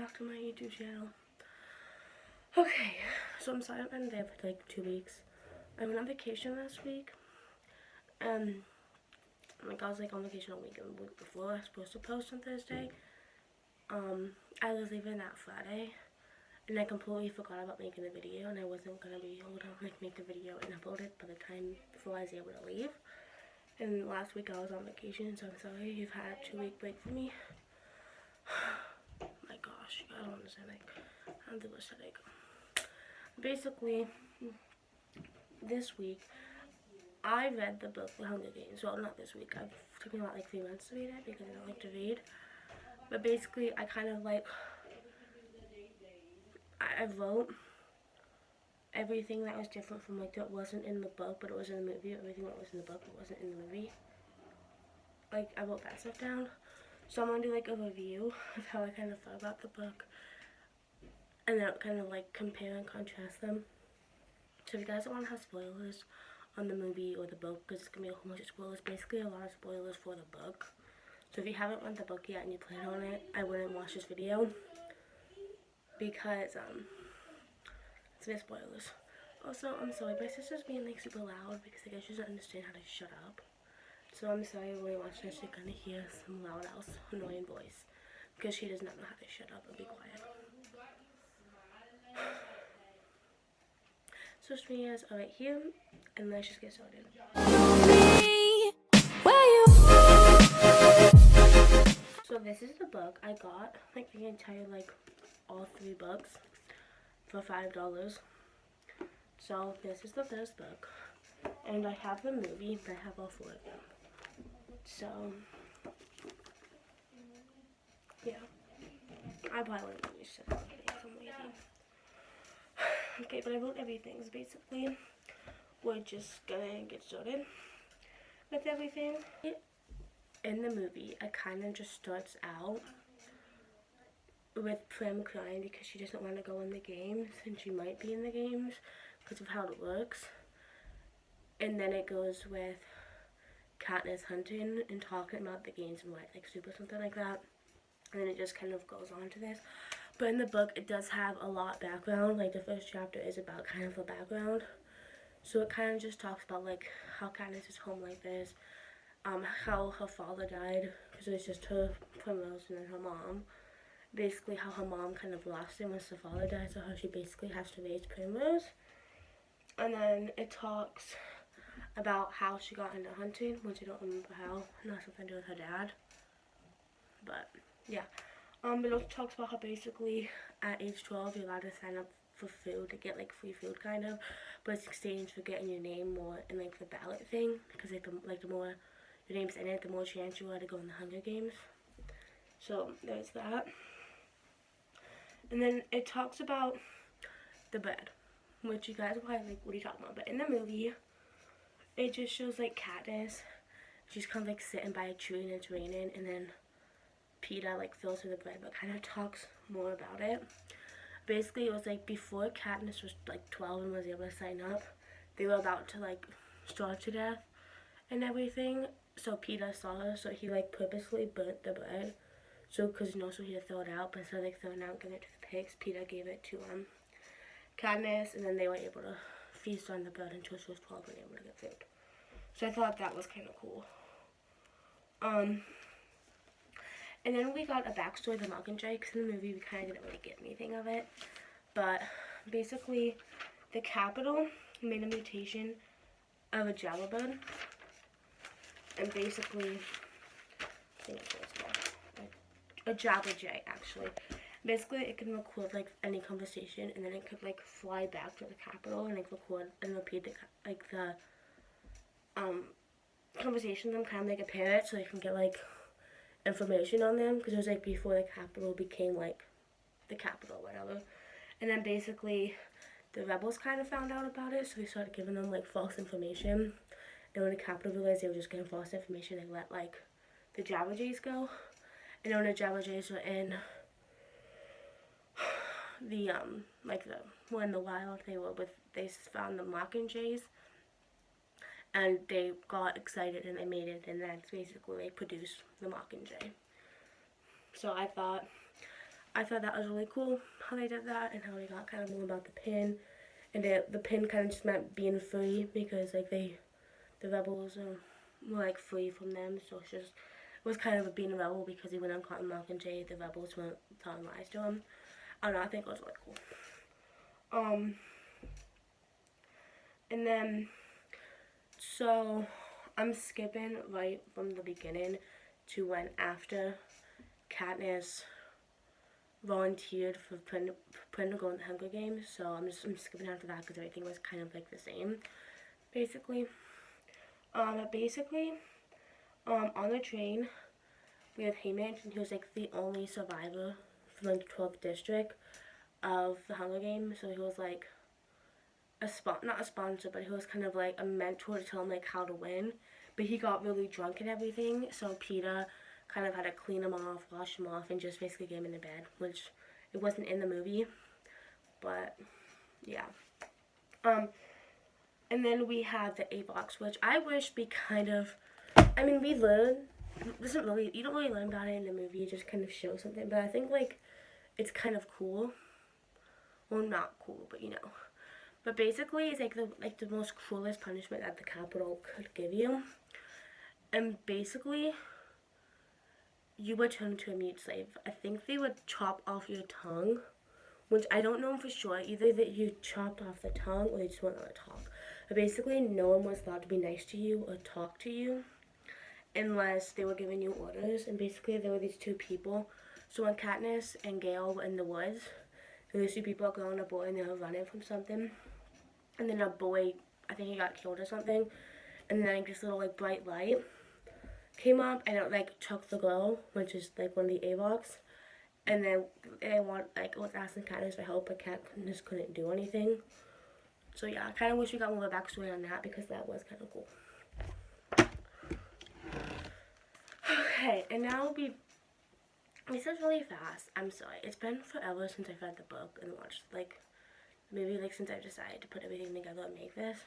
back to my YouTube channel. Okay, so I'm sorry I've been there for like 2 weeks. I went on vacation last week. Like I was like on vacation a week and the week before. I was supposed to post on Thursday. I was leaving that Friday, and I completely forgot about making a video, and I wasn't gonna be able to like make a video and upload it by the time before I was able to leave. And last week I was on vacation, so I'm sorry you've had a 2-week break for me. My gosh, I don't understand. Like, I don't do this headache. Basically, this week I read the book The Hunger Games. Well, not this week. It took me about like 3 months to read it because I don't like to read. But basically, I kind of like I wrote everything that was different from like that wasn't in the book, but it was in the movie. Everything that was in the book, but wasn't in the movie. Like I wrote that stuff down. So I'm gonna do like a review of how I kind of felt about the book, and then kind of like compare and contrast them. So if you guys don't want to have spoilers on the movie or the book, because it's gonna be a whole bunch of spoilers, basically a lot of spoilers for the book. So if you haven't read the book yet and you plan on it, I wouldn't watch this video because it's bit spoilers. Also, I'm sorry, my sister's being like super loud because I guess she doesn't understand how to shut up. So I'm sorry when you watch this, you're gonna hear some loud ass annoying voice because she does not know how to shut up and be quiet. So streamers are right here, and let's just get started. So this is the book I got, like the entire like all 3 books for $5. So this is the first book, and I have the movie, but I have all 4 of them. So yeah, I probably wouldn't really shut up because I'm lazy. Okay, but I wrote everything. So basically, we're just gonna get started with everything. In the movie, it kind of just starts out with Prim crying because she doesn't want to go in the games, and she might be in the games because of how it works. And then it goes with Katniss hunting and talking about the games and like soup or something like that. And then it just kind of goes on to this. But in the book, it does have a lot of background. Like the first chapter is about kind of the background. So it kind of just talks about like how Katniss is home like this. How her father died because it was just her, Primrose, and then her mom. Basically how her mom kind of lost him once the father died, so how she basically has to raise Primrose. And then it talks about how she got into hunting, which I don't remember how, not something to do with her dad. But yeah. It also talks about how basically at age 12 you're allowed to sign up for food to get like free food kind of, but it's exchange for getting your name more in like the ballot thing, because the more your name's in it, the more chance you are to go in the Hunger Games. So there's that. And then it talks about the bed, which you guys are probably like, what are you talking about? But in the movie, it just shows like Katniss. She's kind of like sitting by a tree and it's raining, and then Peeta like fills her the bread, but kind of talks more about it. Basically, it was like before Katniss was like 12 and was able to sign up, they were about to like starve to death and everything. So Peeta saw her, so he like purposely burnt the bread. So, because so he had to throw it out, but instead of like throwing it out and giving it to the pigs, Peeta gave it to Katniss, and then they were able to feast on the bread until she was 12 and able to get food. So I thought that was kind of cool. And then we got a backstory of the Mockingjay, because in the movie we kind of didn't really get anything of it. But basically, the Capitol made a mutation of a Jabba bird. And basically, I think that's what it's called. A Jabba Jay, actually. Basically, it can record like any conversation, and then it could like fly back to the Capitol and like record and repeat the conversation them, kind of like a parrot, so they can get like information on them, because it was like before the Capitol became like the Capitol, whatever. And then basically the rebels kind of found out about it, so they started giving them like false information. And when the Capitol realized they were just getting false information, they let like the Jabba Jays go. And when the Jabba Jays were in the in the wild, they found the Mockingjays, and they got excited and they made it, and that's basically they produced the Mockingjay. So I thought I thought that was really cool how they did that and how they got kind of more about the pin. And the pin kind of just meant being free because like the rebels were like free from them. So it's just, it was kind of a being a rebel because he went on Cotton Mockingjay. The rebels weren't telling lies to him. I don't know, I think it was really cool. And then, so I'm skipping right from the beginning to when after Katniss volunteered for Prin to go in the Hunger Games. So I'm skipping after that because everything was kind of like the same, basically. On the train, we have Haymitch, and he was like the only survivor from like the 12th district of the Hunger Games. So he was like not a sponsor, but he was kind of like a mentor to tell him like how to win. But he got really drunk and everything, so Peeta kind of had to clean him off, wash him off, and just basically get him into bed, which it wasn't in the movie, but yeah. And then we have the A-Box, which I wish we kind of, I mean, we learn, you don't really learn about it in the movie, it just kind of shows something, but I think like it's kind of cool. Well, not cool, but you know. But basically, it's like the most cruelest punishment that the Capitol could give you. And basically, you would turn into a mute slave. I think they would chop off your tongue, which I don't know for sure. Either that you chopped off the tongue or they just won't let it talk. But basically, no one was allowed to be nice to you or talk to you unless they were giving you orders. And basically, there were these two people. So when Katniss and Gale were in the woods, there were these two people, a girl and a boy, and they were running from something. And then a boy, I think he got killed or something. And then like, this little like bright light came up and it like took the girl, which is like one of the AVOCs. And then I was asking Katniss for help, but Katniss couldn't do anything. So yeah, I kind of wish we got more of a backstory on that because that was kind of cool. Okay, and now this is really fast. I'm sorry. It's been forever since I've read the book and watched like maybe like since I've decided to put everything together and make this.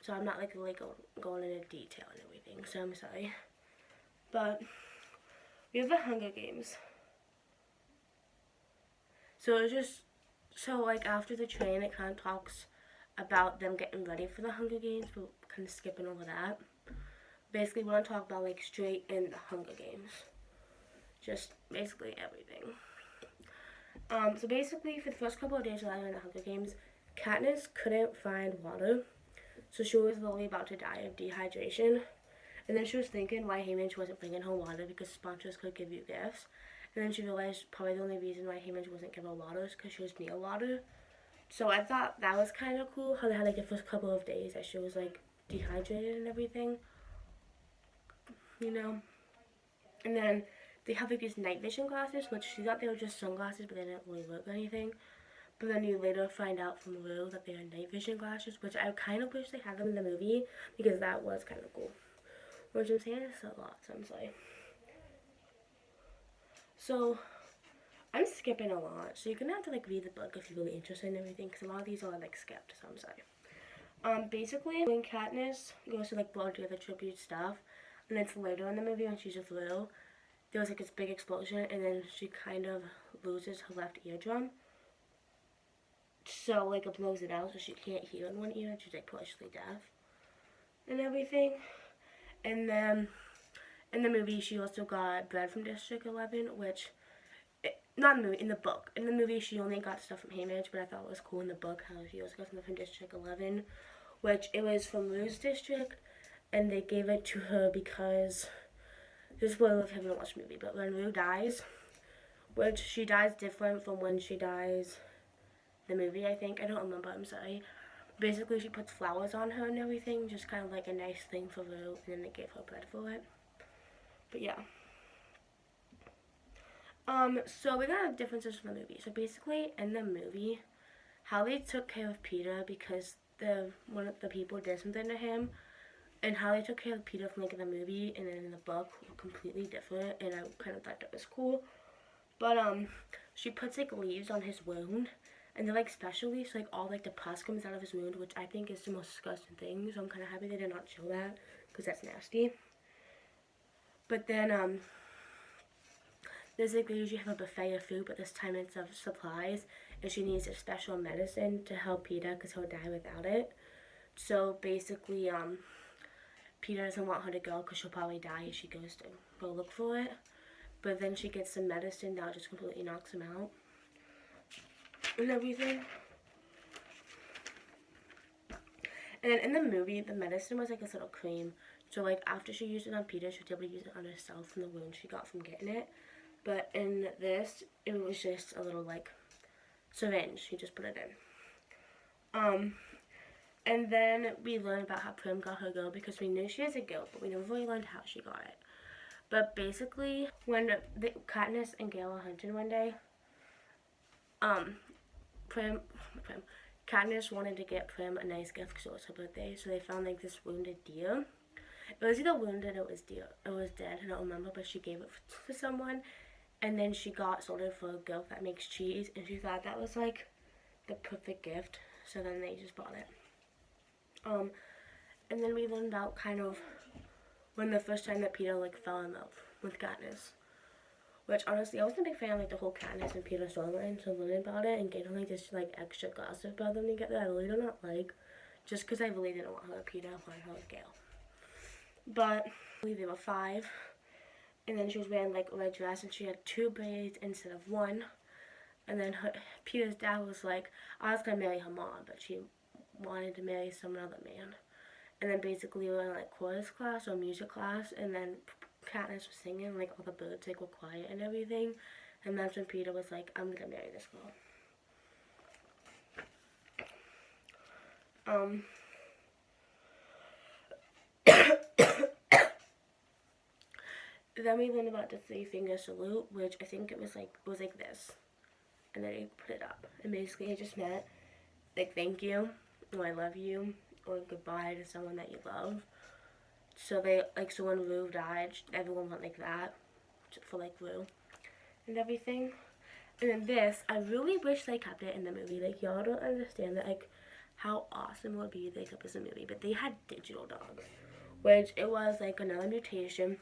So I'm not like really going into detail and everything. So I'm sorry. But we have the Hunger Games. So it's just like after the train, it kind of talks about them getting ready for the Hunger Games, but kind of skipping over that. Basically, we want to talk about like straight in the Hunger Games, just basically everything. So basically, for the first couple of days while I was in the Hunger Games, Katniss couldn't find water, so she was literally about to die of dehydration. And then she was thinking why Haymitch wasn't bringing her water because sponsors could give you gifts. And then she realized probably the only reason why Haymitch wasn't giving her water is because she was near water. So I thought that was kind of cool how they had like the first couple of days that she was like dehydrated and everything, you know. And then they have like these night vision glasses, which she thought they were just sunglasses, but they didn't really work or anything. But then you later find out from Lou that they are night vision glasses, which I kind of wish they had them in the movie because that was kind of cool. Which I'm saying is a lot, so I'm sorry. So I'm skipping a lot, so you're gonna have to like read the book if you're really interested in everything, because a lot of these are like skipped, so I'm sorry. Basically, when Katniss goes to like blow the tribute stuff, and it's later in the movie when she's with Lou, there was like this big explosion, and then she kind of loses her left eardrum. So like it blows it out, so she can't hear in one ear, and she's like partially deaf, and everything. And then in the movie, she also got bread from District 11, which, not in the movie, in the book. In the movie, she only got stuff from Haymitch, but I thought it was cool in the book how she also got stuff from District 11, which it was from Lou's district, and they gave it to her because, this is what I haven't watched the movie, but when Lou dies, which she dies different from when she dies the movie, I think. I don't remember, I'm sorry. Basically, she puts flowers on her and everything, just kind of like a nice thing for Lou, and then they gave her bread for it. But yeah. So we got differences from the movie. So basically, in the movie, how they took care of Peeta because one of the people did something to him, and how they took care of Peeta from like in the movie and then in the book were completely different, and I kind of thought that was cool. But she puts like leaves on his wound, and they're like special leaves, so like all like the pus comes out of his wound, which I think is the most disgusting thing. So I'm kind of happy they did not show that because that's nasty. But then there's like they usually have a buffet of food, but this time it's of supplies, and she needs a special medicine to help Peter because he'll die without it. So basically, Peter doesn't want her to go because she'll probably die if she goes to go look for it. But then she gets some medicine that just completely knocks him out and everything. And then in the movie, the medicine was like this little cream. So like after she used it on Peter, she was able to use it on herself from the wound she got from getting it. But in this, it was just a little like syringe. She just put it in. And then we learned about how Prim got her girl because we knew she was a girl, but we never really learned how she got it. But basically, when Katniss and Gale were hunting one day, Katniss wanted to get Prim a nice gift because it was her birthday, so they found like this wounded deer. It was either wounded or it was deer. It was dead, I don't remember, but she gave it to someone, and then she got sold it for a girl that makes cheese, and she thought that was like the perfect gift, so then they just bought it. And then we learned about kind of when the first time that Peter like fell in love with Katniss. Which honestly, I wasn't a big fan of like the whole Katniss and Peter storyline, so learning about it and getting like this like extra gossip about them together, I really do not like. Just because I really didn't want her with Peter, I wanted her with Gale. But I believe they were 5, and then she was wearing like a red dress, and she had 2 braids instead of 1. And then Peter's dad was like, I was gonna marry her mom, but she wanted to marry some other man. And then basically we were in like chorus class or music class, and then Katniss was singing, like all the birds like were quiet and everything, and that's when Peter was like, I'm gonna marry this girl. Then we learned about the 3-finger salute, which I think it was like this, and then he put it up, and basically it just meant like thank you, or I love you, or goodbye to someone that you love. So they like, so when Rue died, everyone went like that for like Rue and everything. And then this, I really wish they kept it in the movie. Like, y'all don't understand that, like how awesome it would be if they kept this in the movie. But they had digital dogs, which it was like another mutation.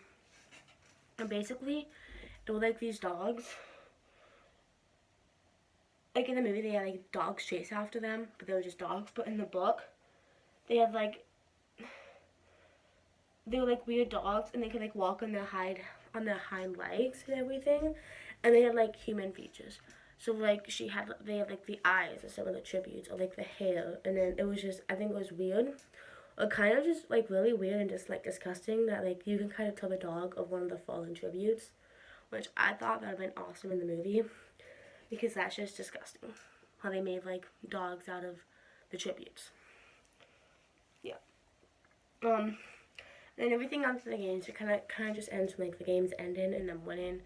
And basically, it was like these dogs. Like in the movie, they had like dogs chase after them, but they were just dogs. But in the book, they had like, they were like weird dogs, and they could like walk on their hind legs and everything, and they had like human features. So like they had like the eyes of some of the tributes, or like the hair, and then it was just, I think it was weird, or kind of just like really weird and just like disgusting that like you can kind of tell the dog of one of the fallen tributes, which I thought that would have been awesome in the movie, because that's just disgusting how they made like dogs out of the tributes. Yeah. And everything after the games, it kind of just ends when like the games ending and them winning,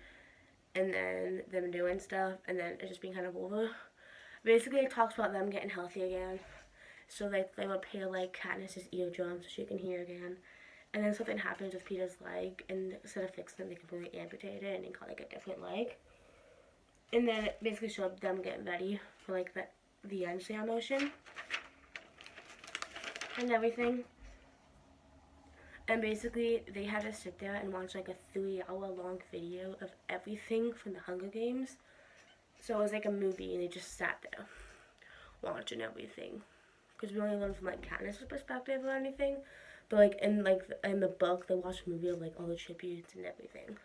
and then them doing stuff, and then it just being kind of over. Basically, it talks about them getting healthy again. So like they would pay like Katniss's eardrum so she can hear again. And then something happens with Peter's leg, and instead of fixing it, they completely amputate it and he got like a different leg. And then it basically showed them getting ready for like the end slam motion and everything. And basically, they had to sit there and watch like a 3-hour-long video of everything from the Hunger Games. So it was like a movie, and they just sat there watching everything. Because we only learned from like Katniss's perspective or anything, but like in the book, they watched a movie of like all the tributes and everything.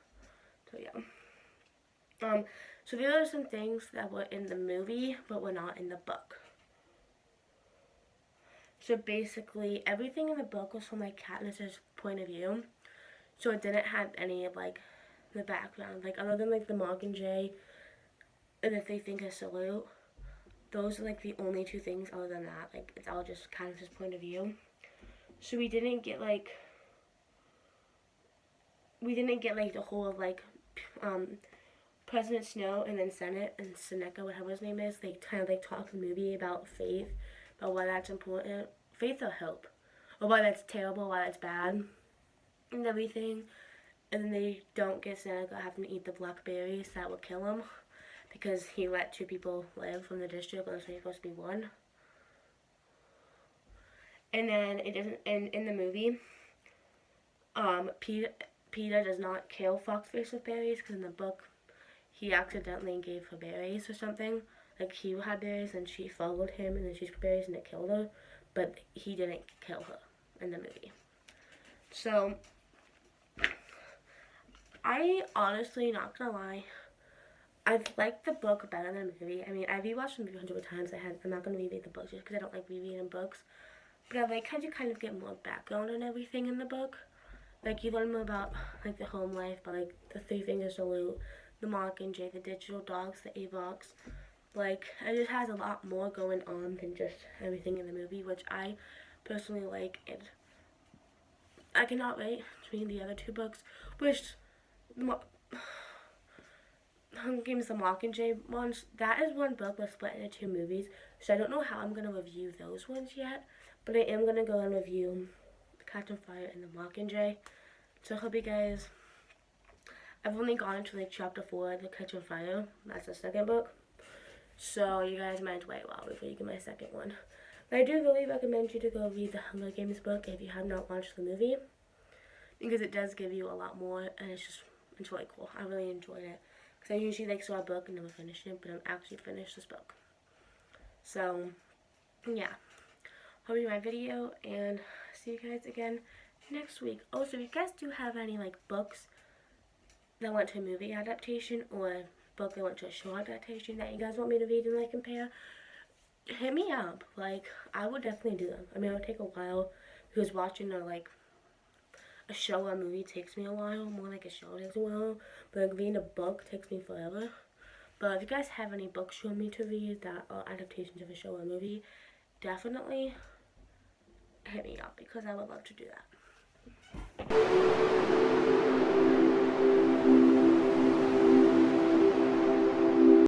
So yeah. So these are some things that were in the movie, but were not in the book. So basically, everything in the book was from like Katniss's point of view. So it didn't have any of like the background, like other than like the Mockingjay and the 3-finger salute. Those are like the only 2 things other than that. Like it's all just Katniss's point of view. So we didn't get like the whole of like President Snow and then Senate and Seneca, whatever his name is. They kind of like talk in the movie about faith, about why that's important. Faith or hope, or why that's terrible, why that's bad, and everything. And then they don't get Seneca having to eat the blackberries that would kill him, because he let 2 people live from the district when there's supposed to be 1. And then it doesn't. And in the movie, Peter does not kill Foxface with berries, because in the book, he accidentally gave her berries or something. Like, he had berries and she followed him and then she took berries and it killed her. But he didn't kill her in the movie. So, I honestly, not gonna lie, I've liked the book better than the movie. I mean, I rewatched the movie hundreds of times. I'm not gonna reread the book just because I don't like rereading books. But I like how you kind of get more background and everything in the book. Like, you learn more about, like, the home life, but, like, the Three Finger Salute, the Mockingjay, the digital dogs, the Avox. Like, it just has a lot more going on than just everything in the movie, which I personally like. And I cannot wait between the other two books, which Hunger Games, the Mockingjay ones, that is one book that's split into two movies, so I don't know how I'm going to review those ones yet, but I am going to go and review Catch on Fire and the Mockingjay. So I hope you guys, I've only gone into like chapter 4 of the Catch on Fire, that's the second book, so you guys might wait a while before you get my second one. But I do really recommend you to go read the Hunger Games book if you have not watched the movie, because it does give you a lot more, and it's really cool. I really enjoyed it. Because I usually like start a book and never finish it, but I'm actually finished this book. So, yeah. Hope you enjoyed my video, and see you guys again next week. Also, if you guys do have any, like, books that went to a movie adaptation, or book that went to a show adaptation that you guys want me to read and, like, compare, hit me up. Like, I would definitely do them. I mean, it would take a while, because watching a show or a movie takes me a while, more like a show takes a while, but like reading a book takes me forever. But if you guys have any books you want me to read that are adaptations of a show or a movie, definitely hit me up because I would love to do that.